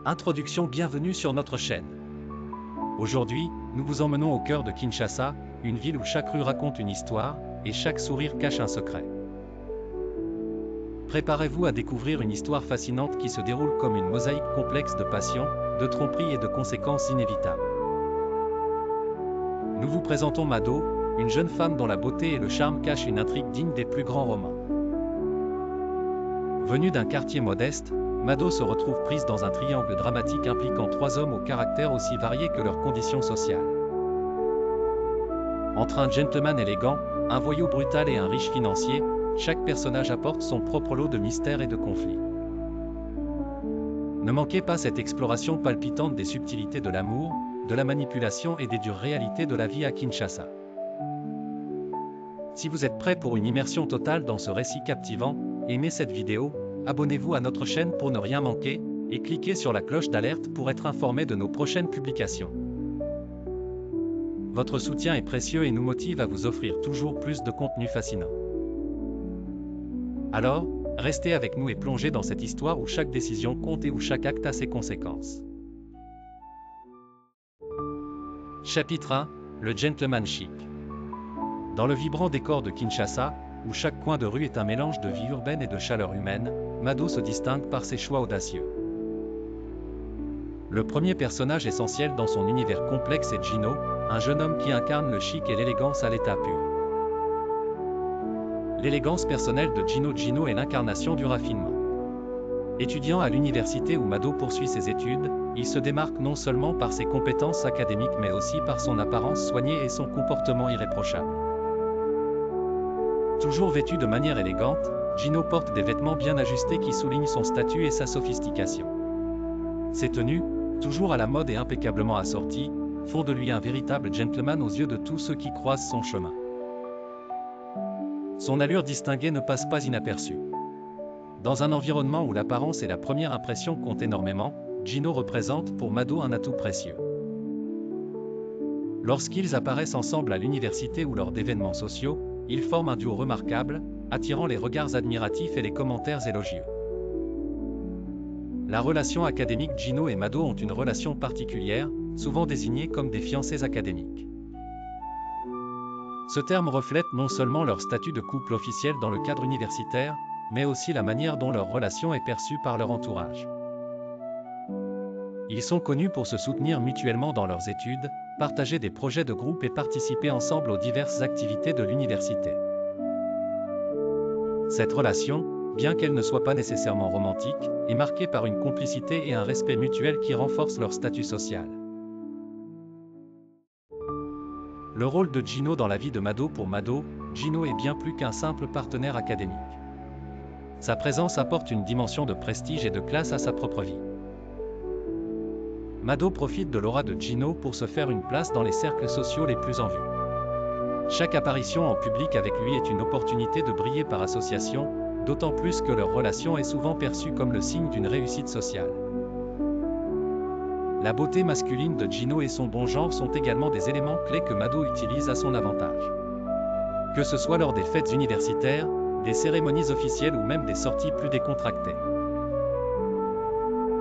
Introduction, bienvenue sur notre chaîne. Aujourd'hui, nous vous emmenons au cœur de Kinshasa, une ville où chaque rue raconte une histoire, et chaque sourire cache un secret. Préparez-vous à découvrir une histoire fascinante qui se déroule comme une mosaïque complexe de passion, de tromperies et de conséquences inévitables. Nous vous présentons Mado, une jeune femme dont la beauté et le charme cachent une intrigue digne des plus grands romans. Venue d'un quartier modeste, Mado se retrouve prise dans un triangle dramatique impliquant trois hommes au caractère aussi varié que leurs conditions sociales. Entre un gentleman élégant, un voyou brutal et un riche financier, chaque personnage apporte son propre lot de mystères et de conflits. Ne manquez pas cette exploration palpitante des subtilités de l'amour, de la manipulation et des dures réalités de la vie à Kinshasa. Si vous êtes prêt pour une immersion totale dans ce récit captivant, aimez cette vidéo, abonnez-vous à notre chaîne pour ne rien manquer, et cliquez sur la cloche d'alerte pour être informé de nos prochaines publications. Votre soutien est précieux et nous motive à vous offrir toujours plus de contenu fascinant. Alors, restez avec nous et plongez dans cette histoire où chaque décision compte et où chaque acte a ses conséquences. Chapitre 1, le gentleman chic. Dans le vibrant décor de Kinshasa, où chaque coin de rue est un mélange de vie urbaine et de chaleur humaine, Mado se distingue par ses choix audacieux. Le premier personnage essentiel dans son univers complexe est Gino, un jeune homme qui incarne le chic et l'élégance à l'état pur. L'élégance personnelle de Gino est l'incarnation du raffinement. Étudiant à l'université où Mado poursuit ses études, il se démarque non seulement par ses compétences académiques mais aussi par son apparence soignée et son comportement irréprochable. Toujours vêtu de manière élégante, Gino porte des vêtements bien ajustés qui soulignent son statut et sa sophistication. Ses tenues, toujours à la mode et impeccablement assorties, font de lui un véritable gentleman aux yeux de tous ceux qui croisent son chemin. Son allure distinguée ne passe pas inaperçue. Dans un environnement où l'apparence et la première impression comptent énormément, Gino représente pour Mado un atout précieux. Lorsqu'ils apparaissent ensemble à l'université ou lors d'événements sociaux, ils forment un duo remarquable, attirant les regards admiratifs et les commentaires élogieux. La relation académique. Gino et Mado ont une relation particulière, souvent désignée comme des fiancés académiques. Ce terme reflète non seulement leur statut de couple officiel dans le cadre universitaire, mais aussi la manière dont leur relation est perçue par leur entourage. Ils sont connus pour se soutenir mutuellement dans leurs études, partager des projets de groupe et participer ensemble aux diverses activités de l'université. Cette relation, bien qu'elle ne soit pas nécessairement romantique, est marquée par une complicité et un respect mutuel qui renforcent leur statut social. Le rôle de Gino dans la vie de Mado. Pour Mado, Gino est bien plus qu'un simple partenaire académique. Sa présence apporte une dimension de prestige et de classe à sa propre vie. Mado profite de l'aura de Gino pour se faire une place dans les cercles sociaux les plus en vue. Chaque apparition en public avec lui est une opportunité de briller par association, d'autant plus que leur relation est souvent perçue comme le signe d'une réussite sociale. La beauté masculine de Gino et son bon genre sont également des éléments clés que Mado utilise à son avantage. Que ce soit lors des fêtes universitaires, des cérémonies officielles ou même des sorties plus décontractées.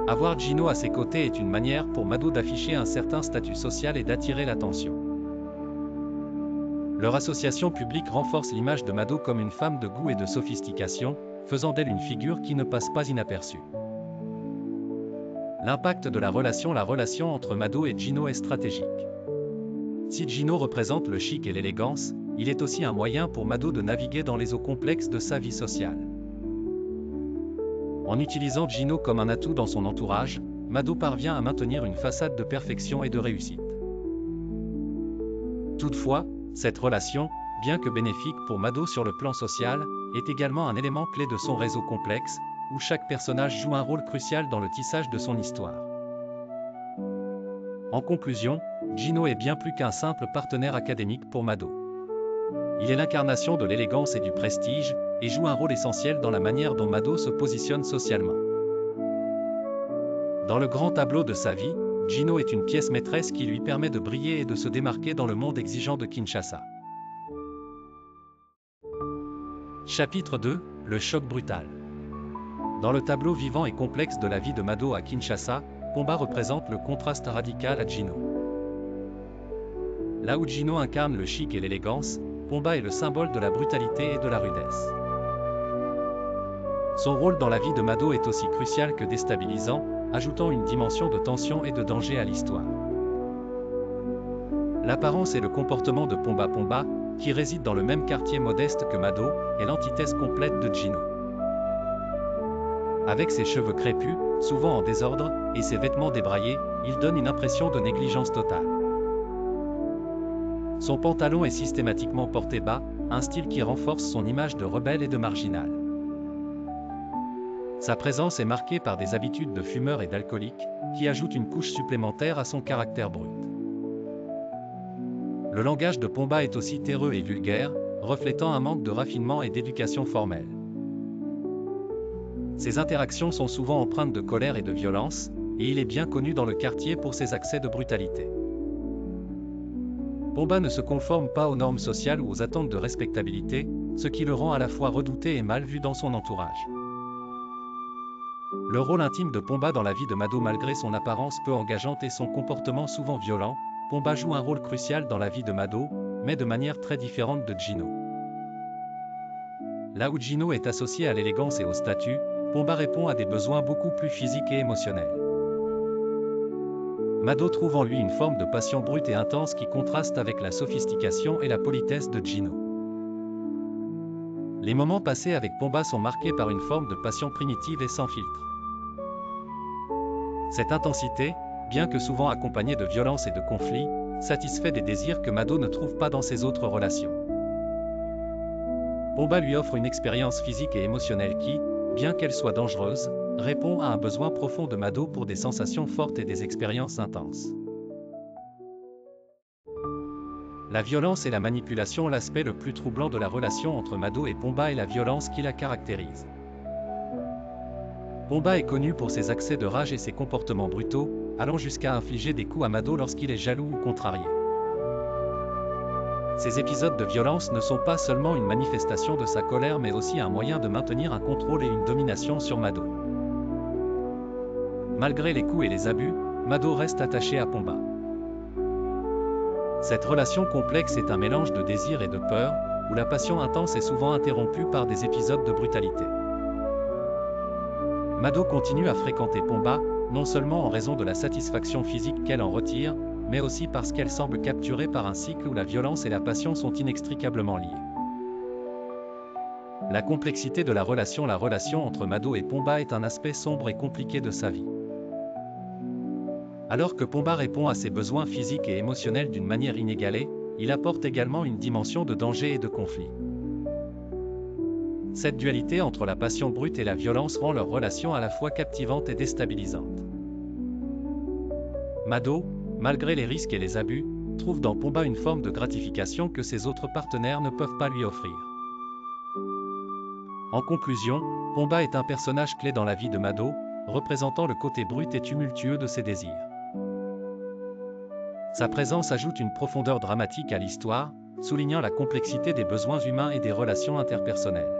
Avoir Gino à ses côtés est une manière pour Mado d'afficher un certain statut social et d'attirer l'attention. Leur association publique renforce l'image de Mado comme une femme de goût et de sophistication, faisant d'elle une figure qui ne passe pas inaperçue. L'impact de la relation entre Mado et Gino est stratégique. Si Gino représente le chic et l'élégance, il est aussi un moyen pour Mado de naviguer dans les eaux complexes de sa vie sociale. En utilisant Gino comme un atout dans son entourage, Mado parvient à maintenir une façade de perfection et de réussite. Toutefois, cette relation, bien que bénéfique pour Mado sur le plan social, est également un élément clé de son réseau complexe, où chaque personnage joue un rôle crucial dans le tissage de son histoire. En conclusion, Gino est bien plus qu'un simple partenaire académique pour Mado. Il est l'incarnation de l'élégance et du prestige, et joue un rôle essentiel dans la manière dont Mado se positionne socialement. Dans le grand tableau de sa vie, Gino est une pièce maîtresse qui lui permet de briller et de se démarquer dans le monde exigeant de Kinshasa. Chapitre 2, le choc brutal. Dans le tableau vivant et complexe de la vie de Mado à Kinshasa, Pomba représente le contraste radical à Gino. Là où Gino incarne le chic et l'élégance, Pomba est le symbole de la brutalité et de la rudesse. Son rôle dans la vie de Mado est aussi crucial que déstabilisant, ajoutant une dimension de tension et de danger à l'histoire. L'apparence et le comportement de Pomba Pomba, qui réside dans le même quartier modeste que Mado, est l'antithèse complète de Gino. Avec ses cheveux crépus, souvent en désordre, et ses vêtements débraillés, il donne une impression de négligence totale. Son pantalon est systématiquement porté bas, un style qui renforce son image de rebelle et de marginal. Sa présence est marquée par des habitudes de fumeur et d'alcoolique, qui ajoutent une couche supplémentaire à son caractère brut. Le langage de Pomba est aussi terreux et vulgaire, reflétant un manque de raffinement et d'éducation formelle. Ses interactions sont souvent empreintes de colère et de violence, et il est bien connu dans le quartier pour ses accès de brutalité. Pomba ne se conforme pas aux normes sociales ou aux attentes de respectabilité, ce qui le rend à la fois redouté et mal vu dans son entourage. Le rôle intime de Pomba dans la vie de Mado malgré son apparence peu engageante et son comportement souvent violent, Pomba joue un rôle crucial dans la vie de Mado, mais de manière très différente de Gino. Là où Gino est associé à l'élégance et au statut, Pomba répond à des besoins beaucoup plus physiques et émotionnels. Mado trouve en lui une forme de passion brute et intense qui contraste avec la sophistication et la politesse de Gino. Les moments passés avec Pomba sont marqués par une forme de passion primitive et sans filtre. Cette intensité, bien que souvent accompagnée de violence et de conflits, satisfait des désirs que Mado ne trouve pas dans ses autres relations. Pomba lui offre une expérience physique et émotionnelle qui, bien qu'elle soit dangereuse, répond à un besoin profond de Mado pour des sensations fortes et des expériences intenses. La violence et la manipulation, l'aspect le plus troublant de la relation entre Mado et Pomba est la violence qui la caractérise. Pomba est connu pour ses accès de rage et ses comportements brutaux, allant jusqu'à infliger des coups à Mado lorsqu'il est jaloux ou contrarié. Ces épisodes de violence ne sont pas seulement une manifestation de sa colère mais aussi un moyen de maintenir un contrôle et une domination sur Mado. Malgré les coups et les abus, Mado reste attaché à Pomba. Cette relation complexe est un mélange de désir et de peur, où la passion intense est souvent interrompue par des épisodes de brutalité. Mado continue à fréquenter Pomba, non seulement en raison de la satisfaction physique qu'elle en retire, mais aussi parce qu'elle semble capturée par un cycle où la violence et la passion sont inextricablement liées. La complexité de la relation entre Mado et Pomba est un aspect sombre et compliqué de sa vie. Alors que Pomba répond à ses besoins physiques et émotionnels d'une manière inégalée, il apporte également une dimension de danger et de conflit. Cette dualité entre la passion brute et la violence rend leur relation à la fois captivante et déstabilisante. Mado, malgré les risques et les abus, trouve dans Pomba une forme de gratification que ses autres partenaires ne peuvent pas lui offrir. En conclusion, Pomba est un personnage clé dans la vie de Mado, représentant le côté brut et tumultueux de ses désirs. Sa présence ajoute une profondeur dramatique à l'histoire, soulignant la complexité des besoins humains et des relations interpersonnelles.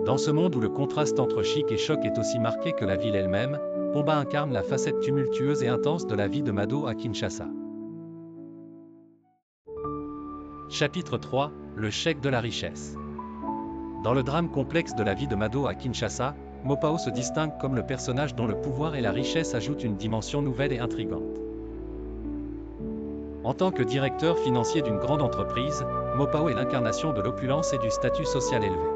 Dans ce monde où le contraste entre chic et choc est aussi marqué que la ville elle-même, Pomba incarne la facette tumultueuse et intense de la vie de Mado à Kinshasa. Chapitre 3 – Le chèque de la richesse. Dans le drame complexe de la vie de Mado à Kinshasa, Mopao se distingue comme le personnage dont le pouvoir et la richesse ajoutent une dimension nouvelle et intrigante. En tant que directeur financier d'une grande entreprise, Mopao est l'incarnation de l'opulence et du statut social élevé.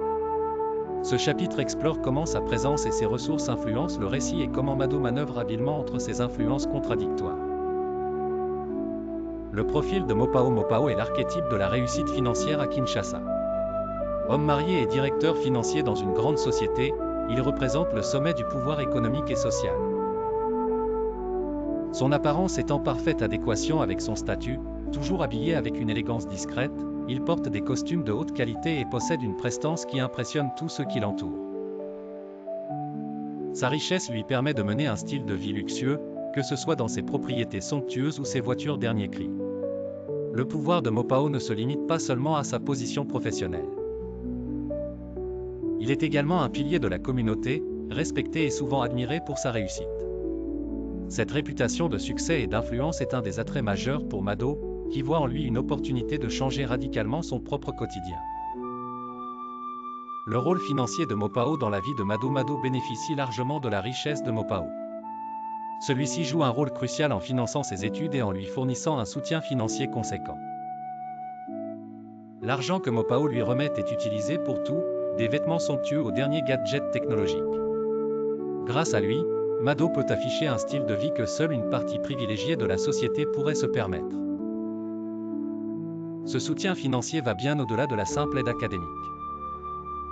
Ce chapitre explore comment sa présence et ses ressources influencent le récit et comment Mado manœuvre habilement entre ces influences contradictoires. Le profil de Mopao est l'archétype de la réussite financière à Kinshasa. Homme marié et directeur financier dans une grande société, il représente le sommet du pouvoir économique et social. Son apparence est en parfaite adéquation avec son statut, toujours habillé avec une élégance discrète, il porte des costumes de haute qualité et possède une prestance qui impressionne tous ceux qui l'entourent. Sa richesse lui permet de mener un style de vie luxueux, que ce soit dans ses propriétés somptueuses ou ses voitures dernier cri. Le pouvoir de Mopao ne se limite pas seulement à sa position professionnelle. Il est également un pilier de la communauté, respecté et souvent admiré pour sa réussite. Cette réputation de succès et d'influence est un des attraits majeurs pour Mado, qui voit en lui une opportunité de changer radicalement son propre quotidien. Le rôle financier de Mopao dans la vie de Mado. Mado bénéficie largement de la richesse de Mopao. Celui-ci joue un rôle crucial en finançant ses études et en lui fournissant un soutien financier conséquent. L'argent que Mopao lui remet est utilisé pour tout, des vêtements somptueux aux derniers gadgets technologiques. Grâce à lui, Mado peut afficher un style de vie que seule une partie privilégiée de la société pourrait se permettre. Ce soutien financier va bien au-delà de la simple aide académique.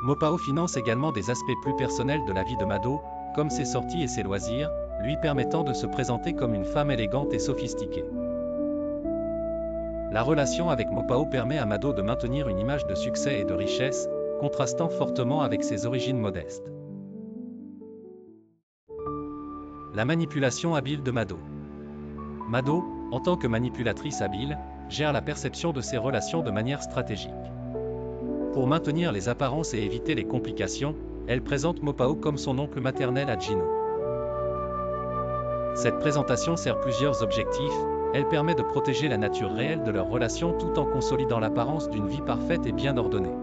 Mopao finance également des aspects plus personnels de la vie de Mado, comme ses sorties et ses loisirs, lui permettant de se présenter comme une femme élégante et sophistiquée. La relation avec Mopao permet à Mado de maintenir une image de succès et de richesse, contrastant fortement avec ses origines modestes. La manipulation habile de Mado. Mado, en tant que manipulatrice habile, gère la perception de ses relations de manière stratégique. Pour maintenir les apparences et éviter les complications, elle présente Mopao comme son oncle maternel à Gino. Cette présentation sert plusieurs objectifs. Elle permet de protéger la nature réelle de leur relation tout en consolidant l'apparence d'une vie parfaite et bien ordonnée.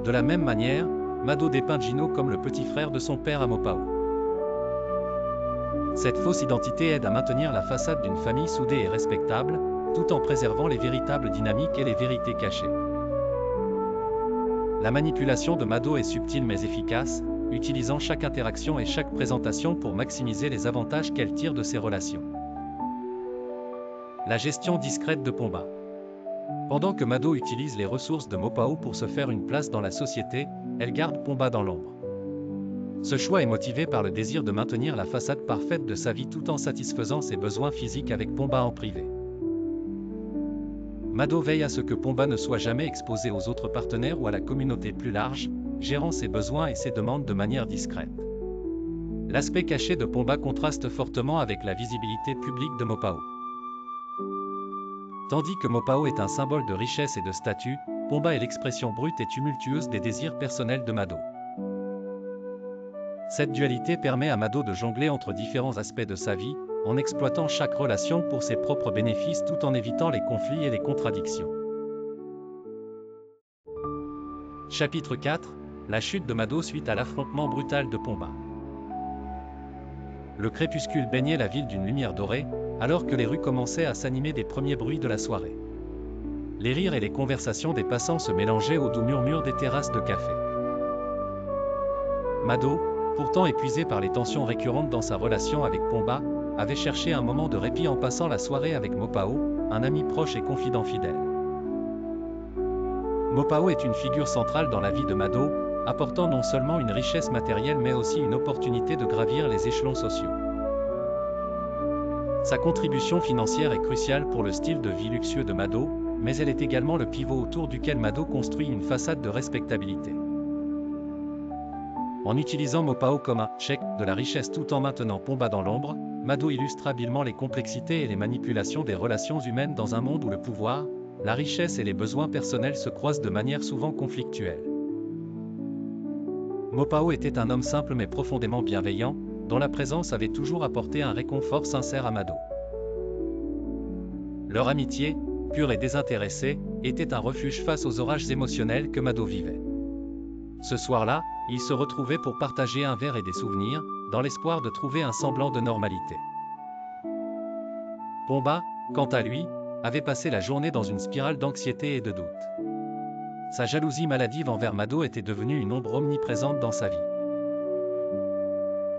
De la même manière, Mado dépeint Gino comme le petit frère de son père à Mopao. Cette fausse identité aide à maintenir la façade d'une famille soudée et respectable, tout en préservant les véritables dynamiques et les vérités cachées. La manipulation de Mado est subtile mais efficace, utilisant chaque interaction et chaque présentation pour maximiser les avantages qu'elle tire de ses relations. La gestion discrète de Pomba. Pendant que Mado utilise les ressources de Mopao pour se faire une place dans la société, elle garde Pomba dans l'ombre. Ce choix est motivé par le désir de maintenir la façade parfaite de sa vie tout en satisfaisant ses besoins physiques avec Pomba en privé. Mado veille à ce que Pomba ne soit jamais exposé aux autres partenaires ou à la communauté plus large, gérant ses besoins et ses demandes de manière discrète. L'aspect caché de Pomba contraste fortement avec la visibilité publique de Mopao. Tandis que Mopao est un symbole de richesse et de statut, Pomba est l'expression brute et tumultueuse des désirs personnels de Mado. Cette dualité permet à Mado de jongler entre différents aspects de sa vie, en exploitant chaque relation pour ses propres bénéfices tout en évitant les conflits et les contradictions. Chapitre 4 : La chute de Mado suite à l'affrontement brutal de Pomba. Le crépuscule baignait la ville d'une lumière dorée, alors que les rues commençaient à s'animer des premiers bruits de la soirée. Les rires et les conversations des passants se mélangeaient aux doux murmures des terrasses de café. Mado, pourtant épuisé par les tensions récurrentes dans sa relation avec Pomba, avait cherché un moment de répit en passant la soirée avec Mopao, un ami proche et confident fidèle. Mopao est une figure centrale dans la vie de Mado, apportant non seulement une richesse matérielle mais aussi une opportunité de gravir les échelons sociaux. Sa contribution financière est cruciale pour le style de vie luxueux de Mado, mais elle est également le pivot autour duquel Mado construit une façade de respectabilité. En utilisant Mopao comme un chèque de la richesse tout en maintenant Pomba dans l'ombre, Mado illustre habilement les complexités et les manipulations des relations humaines dans un monde où le pouvoir, la richesse et les besoins personnels se croisent de manière souvent conflictuelle. Mopao était un homme simple mais profondément bienveillant, dont la présence avait toujours apporté un réconfort sincère à Mado. Leur amitié, pure et désintéressée, était un refuge face aux orages émotionnels que Mado vivait. Ce soir-là, ils se retrouvaient pour partager un verre et des souvenirs, dans l'espoir de trouver un semblant de normalité. Pomba, quant à lui, avait passé la journée dans une spirale d'anxiété et de doute. Sa jalousie maladive envers Mado était devenue une ombre omniprésente dans sa vie.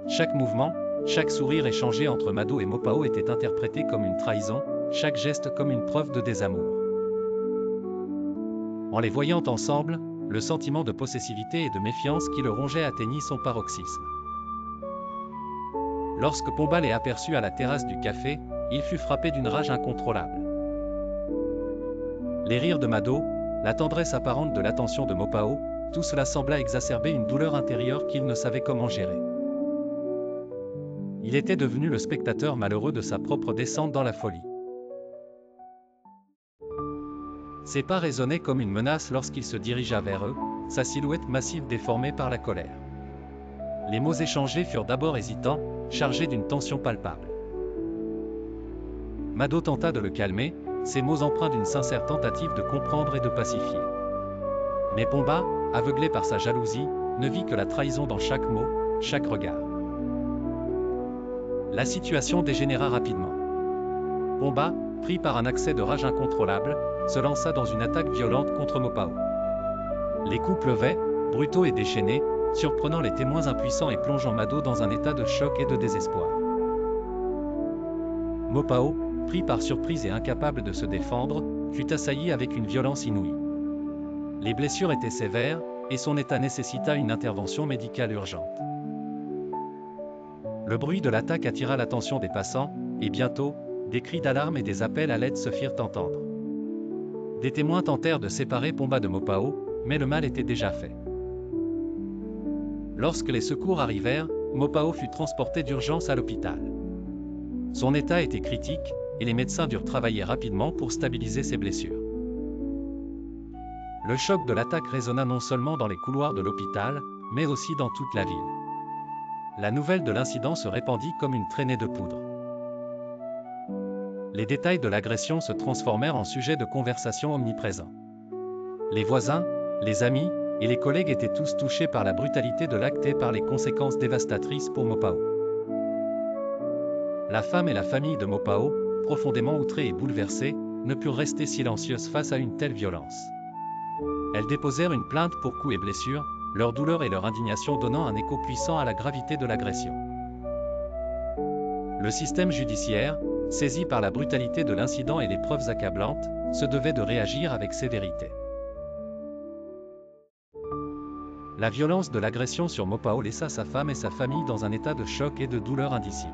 Chaque mouvement, chaque sourire échangé entre Mado et Mopao était interprété comme une trahison, chaque geste comme une preuve de désamour. En les voyant ensemble, le sentiment de possessivité et de méfiance qui le rongeait atteignit son paroxysme. Lorsque Pomba les aperçut à la terrasse du café, il fut frappé d'une rage incontrôlable. Les rires de Mado, la tendresse apparente de l'attention de Mopao, tout cela sembla exacerber une douleur intérieure qu'il ne savait comment gérer. Il était devenu le spectateur malheureux de sa propre descente dans la folie. Ses pas résonnaient comme une menace lorsqu'il se dirigea vers eux, sa silhouette massive déformée par la colère. Les mots échangés furent d'abord hésitants, chargés d'une tension palpable. Mado tenta de le calmer, ses mots empreints d'une sincère tentative de comprendre et de pacifier. Mais Pomba, aveuglé par sa jalousie, ne vit que la trahison dans chaque mot, chaque regard. La situation dégénéra rapidement. Pomba, pris par un accès de rage incontrôlable, se lança dans une attaque violente contre Mopao. Les coups pleuvaient, brutaux et déchaînés, surprenant les témoins impuissants et plongeant Mado dans un état de choc et de désespoir. Mopao, pris par surprise et incapable de se défendre, fut assailli avec une violence inouïe. Les blessures étaient sévères, et son état nécessita une intervention médicale urgente. Le bruit de l'attaque attira l'attention des passants, et bientôt, des cris d'alarme et des appels à l'aide se firent entendre. Des témoins tentèrent de séparer Pomba de Mopao, mais le mal était déjà fait. Lorsque les secours arrivèrent, Mopao fut transporté d'urgence à l'hôpital. Son état était critique, et les médecins durent travailler rapidement pour stabiliser ses blessures. Le choc de l'attaque résonna non seulement dans les couloirs de l'hôpital, mais aussi dans toute la ville. La nouvelle de l'incident se répandit comme une traînée de poudre. Les détails de l'agression se transformèrent en sujet de conversation omniprésent. Les voisins, les amis et les collègues étaient tous touchés par la brutalité de l'acte et par les conséquences dévastatrices pour Mopao. La femme et la famille de Mopao, profondément outrées et bouleversées, ne purent rester silencieuses face à une telle violence. Elles déposèrent une plainte pour coups et blessures, leur douleur et leur indignation donnant un écho puissant à la gravité de l'agression. Le système judiciaire, saisi par la brutalité de l'incident et les preuves accablantes, se devait de réagir avec sévérité. La violence de l'agression sur Mopao laissa sa femme et sa famille dans un état de choc et de douleur indicible.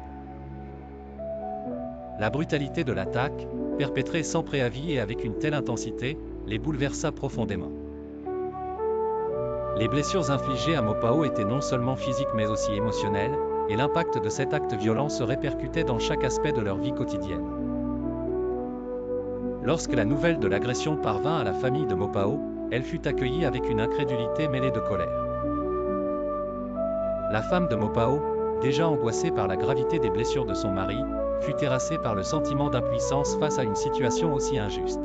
La brutalité de l'attaque, perpétrée sans préavis et avec une telle intensité, les bouleversa profondément. Les blessures infligées à Mopao étaient non seulement physiques mais aussi émotionnelles, et l'impact de cet acte violent se répercutait dans chaque aspect de leur vie quotidienne. Lorsque la nouvelle de l'agression parvint à la famille de Mopao, elle fut accueillie avec une incrédulité mêlée de colère. La femme de Mopao, déjà angoissée par la gravité des blessures de son mari, fut terrassée par le sentiment d'impuissance face à une situation aussi injuste.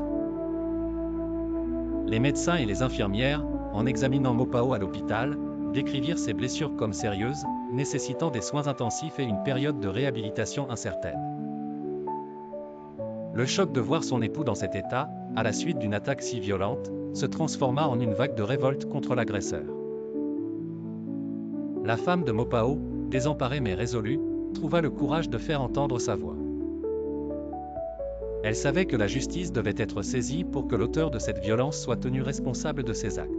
Les médecins et les infirmières, en examinant Mopao à l'hôpital, décrivirent ses blessures comme sérieuses, nécessitant des soins intensifs et une période de réhabilitation incertaine. Le choc de voir son époux dans cet état, à la suite d'une attaque si violente, se transforma en une vague de révolte contre l'agresseur. La femme de Mopao, désemparée mais résolue, trouva le courage de faire entendre sa voix. Elle savait que la justice devait être saisie pour que l'auteur de cette violence soit tenu responsable de ses actes.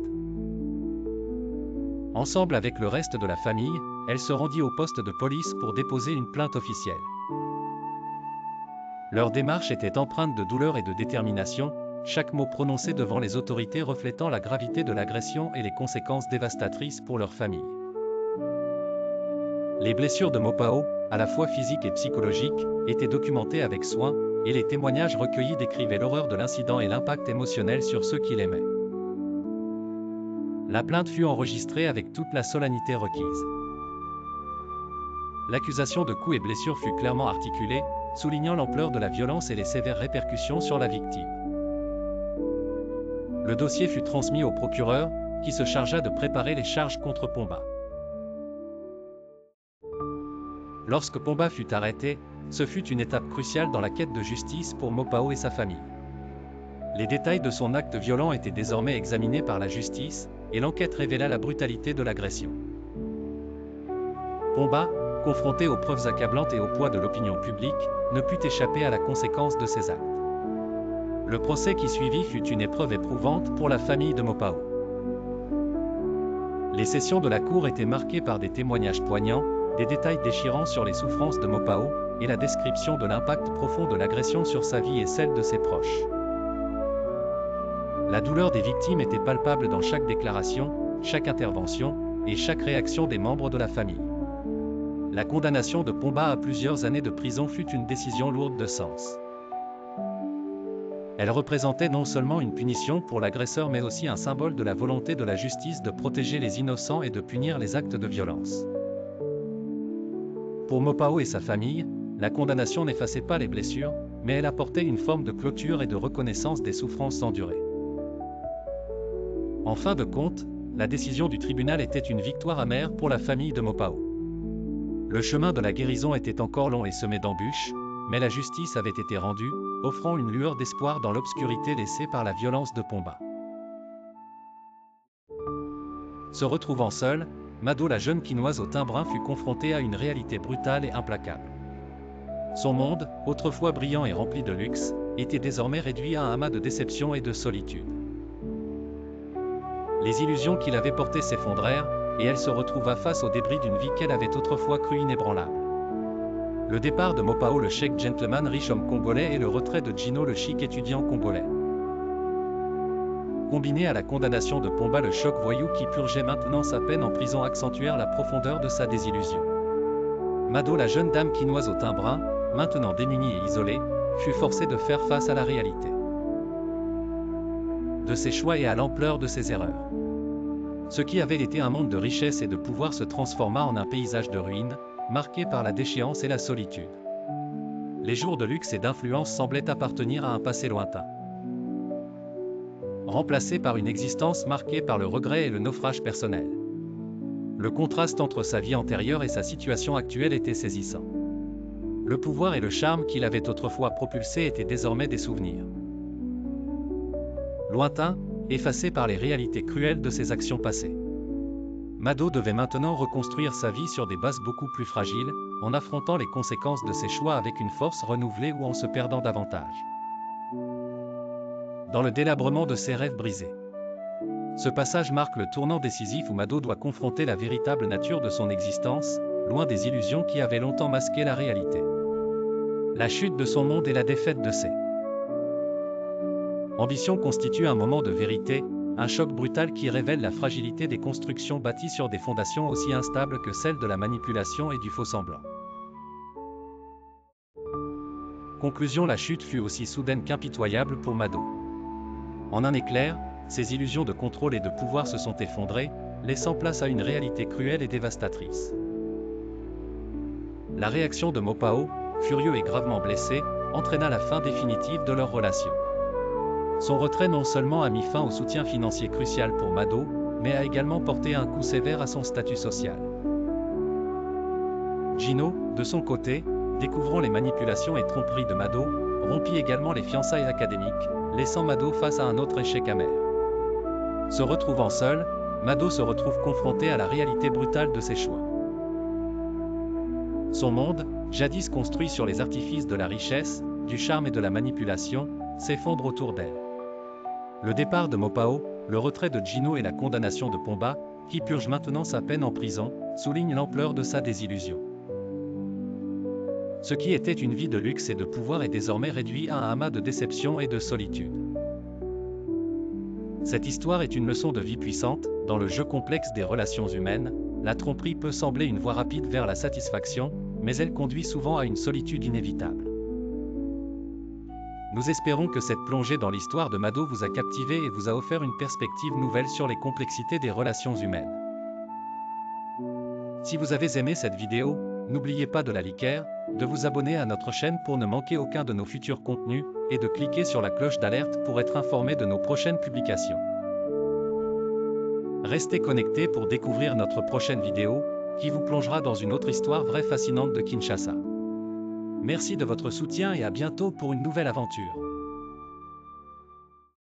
Ensemble avec le reste de la famille, elle se rendit au poste de police pour déposer une plainte officielle. Leur démarche était empreinte de douleur et de détermination, chaque mot prononcé devant les autorités reflétant la gravité de l'agression et les conséquences dévastatrices pour leur famille. Les blessures de Mopao, à la fois physiques et psychologiques, étaient documentées avec soin, et les témoignages recueillis décrivaient l'horreur de l'incident et l'impact émotionnel sur ceux qui l'aimaient. La plainte fut enregistrée avec toute la solennité requise. L'accusation de coups et blessures fut clairement articulée, soulignant l'ampleur de la violence et les sévères répercussions sur la victime. Le dossier fut transmis au procureur, qui se chargea de préparer les charges contre Pomba. Lorsque Pomba fut arrêté, ce fut une étape cruciale dans la quête de justice pour Mopao et sa famille. Les détails de son acte violent étaient désormais examinés par la justice, et l'enquête révéla la brutalité de l'agression. Pomba, confronté aux preuves accablantes et au poids de l'opinion publique, ne put échapper à la conséquence de ses actes. Le procès qui suivit fut une épreuve éprouvante pour la famille de Mopao. Les sessions de la cour étaient marquées par des témoignages poignants, des détails déchirants sur les souffrances de Mopao, et la description de l'impact profond de l'agression sur sa vie et celle de ses proches. La douleur des victimes était palpable dans chaque déclaration, chaque intervention, et chaque réaction des membres de la famille. La condamnation de Pomba à plusieurs années de prison fut une décision lourde de sens. Elle représentait non seulement une punition pour l'agresseur mais aussi un symbole de la volonté de la justice de protéger les innocents et de punir les actes de violence. Pour Mopao et sa famille, la condamnation n'effaçait pas les blessures, mais elle apportait une forme de clôture et de reconnaissance des souffrances endurées. En fin de compte, la décision du tribunal était une victoire amère pour la famille de Mopao. Le chemin de la guérison était encore long et semé d'embûches, mais la justice avait été rendue, offrant une lueur d'espoir dans l'obscurité laissée par la violence de Pomba. Se retrouvant seule, Mado la jeune quinoise au teint brun fut confrontée à une réalité brutale et implacable. Son monde, autrefois brillant et rempli de luxe, était désormais réduit à un amas de déception et de solitude. Les illusions qu'il avait portées s'effondrèrent, et elle se retrouva face aux débris d'une vie qu'elle avait autrefois crue inébranlable. Le départ de Mopao le chic gentleman riche homme congolais et le retrait de Gino le chic étudiant congolais. Combiné à la condamnation de Pomba le choc voyou qui purgeait maintenant sa peine en prison accentuèrent la profondeur de sa désillusion. Mado la jeune dame quinoise au teint brun, maintenant démunie et isolée, fut forcée de faire face à la réalité de ses choix et à l'ampleur de ses erreurs. Ce qui avait été un monde de richesse et de pouvoir se transforma en un paysage de ruines, marqué par la déchéance et la solitude. Les jours de luxe et d'influence semblaient appartenir à un passé lointain, remplacé par une existence marquée par le regret et le naufrage personnel. Le contraste entre sa vie antérieure et sa situation actuelle était saisissant. Le pouvoir et le charme qu'il avait autrefois propulsés étaient désormais des souvenirs lointains, effacés par les réalités cruelles de ses actions passées. Mado devait maintenant reconstruire sa vie sur des bases beaucoup plus fragiles, en affrontant les conséquences de ses choix avec une force renouvelée ou en se perdant davantage dans le délabrement de ses rêves brisés. Ce passage marque le tournant décisif où Mado doit confronter la véritable nature de son existence, loin des illusions qui avaient longtemps masqué la réalité. La chute de son monde et la défaite de ses ambitions constituent un moment de vérité, un choc brutal qui révèle la fragilité des constructions bâties sur des fondations aussi instables que celles de la manipulation et du faux-semblant. Conclusion: la chute fut aussi soudaine qu'impitoyable pour Mado. En un éclair, ses illusions de contrôle et de pouvoir se sont effondrées, laissant place à une réalité cruelle et dévastatrice. La réaction de Mopao, furieux et gravement blessé, entraîna la fin définitive de leur relation. Son retrait non seulement a mis fin au soutien financier crucial pour Mado, mais a également porté un coup sévère à son statut social. Gino, de son côté, découvrant les manipulations et tromperies de Mado, rompit également les fiançailles académiques, laissant Mado face à un autre échec amer. Se retrouvant seul, Mado se retrouve confronté à la réalité brutale de ses choix. Son monde, jadis construit sur les artifices de la richesse, du charme et de la manipulation, s'effondre autour d'elle. Le départ de Mopao, le retrait de Gino et la condamnation de Pomba, qui purge maintenant sa peine en prison, soulignent l'ampleur de sa désillusion. Ce qui était une vie de luxe et de pouvoir est désormais réduit à un amas de déception et de solitude. Cette histoire est une leçon de vie puissante. Dans le jeu complexe des relations humaines, la tromperie peut sembler une voie rapide vers la satisfaction, mais elle conduit souvent à une solitude inévitable. Nous espérons que cette plongée dans l'histoire de Mado vous a captivé et vous a offert une perspective nouvelle sur les complexités des relations humaines. Si vous avez aimé cette vidéo, n'oubliez pas de la liker, de vous abonner à notre chaîne pour ne manquer aucun de nos futurs contenus, et de cliquer sur la cloche d'alerte pour être informé de nos prochaines publications. Restez connectés pour découvrir notre prochaine vidéo, qui vous plongera dans une autre histoire vraie fascinante de Kinshasa. Merci de votre soutien et à bientôt pour une nouvelle aventure.